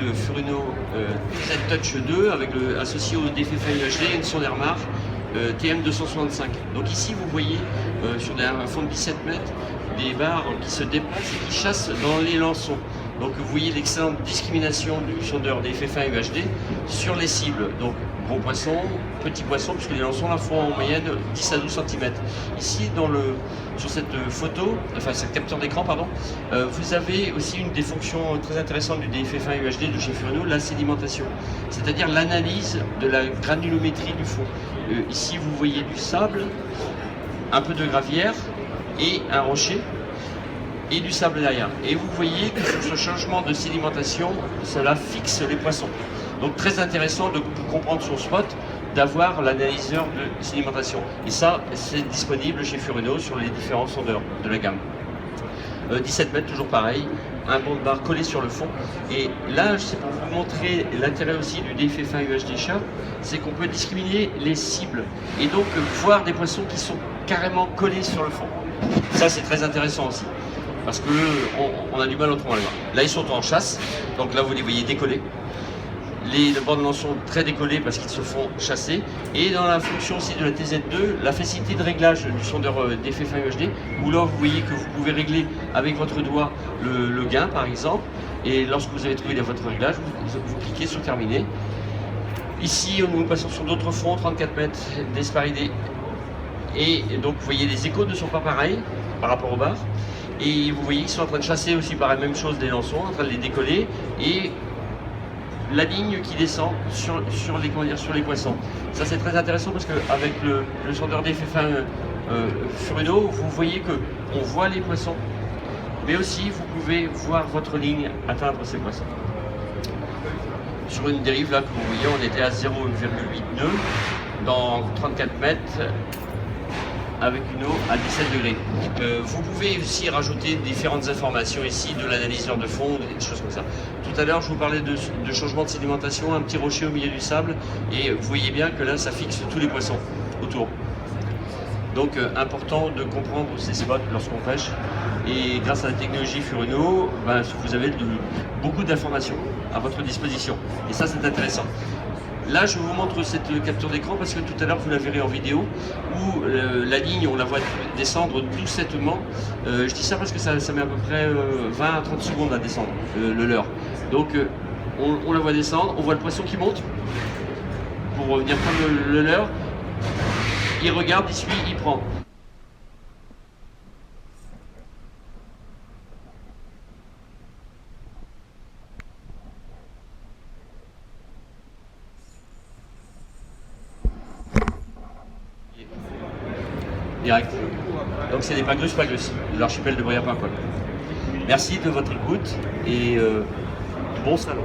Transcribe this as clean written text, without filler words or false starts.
le Furuno TZ Touch 2 avec associé au DFFA UHD une sonde Airmark TM265. Donc ici vous voyez sur un fond de 17 mètres des barres qui se déplacent et qui chassent dans les lançons. Donc vous voyez l'excellente discrimination du sondeur DFFA UHD sur les cibles. Donc gros poissons, petits poissons, puisque les lançons là font en moyenne 10 à 12 cm. Ici sur cette photo, enfin cette capture d'écran pardon, vous avez aussi une des fonctions très intéressantes du DFFA UHD de chez Furuno, la sédimentation, c'est-à-dire l'analyse de la granulométrie du fond. Ici vous voyez du sable, un peu de gravière et un rocher et du sable derrière. Et vous voyez que sur ce changement de sédimentation, cela fixe les poissons. Donc très intéressant pour comprendre son spot, d'avoir l'analyseur de sédimentation. Et ça, c'est disponible chez Furuno sur les différents sondeurs de la gamme. 17 mètres, toujours pareil, un banc de barre collé sur le fond. Et là, c'est pour vous montrer l'intérêt aussi du DFFA UHD Sharp, c'est qu'on peut discriminer les cibles et donc voir des poissons qui sont carrément collés sur le fond. Ça, c'est très intéressant aussi, parce qu'on a du mal autrement à le voir. Là, ils sont en chasse, donc là, vous les voyez décoller. Les bancs de lançon sont très décollés parce qu'ils se font chasser. Et dans la fonction aussi de la TZ2, la facilité de réglage du sondeur DFFA UHD, où là vous voyez que vous pouvez régler avec votre doigt le gain par exemple. Et lorsque vous avez trouvé votre réglage, vous cliquez sur terminer. Ici, nous passons sur d'autres fonds, 34 mètres d'Hesperidés. Et donc vous voyez les échos ne sont pas pareils par rapport aux barres. Et vous voyez qu'ils sont en train de chasser aussi par la même chose des lançons, en train de les décoller. Et la ligne qui descend sur les poissons. Ça c'est très intéressant parce qu'avec le sondeur DFFA Furuno, vous voyez qu'on voit les poissons, mais aussi vous pouvez voir votre ligne atteindre ces poissons. Sur une dérive là que vous voyez, on était à 0,8 nœuds dans 34 mètres avec une eau à 17 degrés. Vous pouvez aussi rajouter différentes informations ici, de l'analyseur de fond, des choses comme ça. Tout à l'heure, je vous parlais de changement de sédimentation, un petit rocher au milieu du sable, et vous voyez bien que là, ça fixe tous les poissons autour. Donc, important de comprendre ces spots lorsqu'on pêche. Et grâce à la technologie Furuno, vous avez beaucoup d'informations à votre disposition. Et ça, c'est intéressant. Là, je vous montre cette capture d'écran parce que tout à l'heure, vous la verrez en vidéo, où la ligne, on la voit descendre doucettement. Je dis ça parce que ça met à peu près 20 à 30 secondes à descendre, le leurre. Donc, on la voit descendre, on voit le poisson qui monte pour venir prendre le leurre. Il regarde, il suit, il prend. Direct. Donc c'est des Pagus, de l'archipel de Boyapin. Merci de votre écoute et bon salon.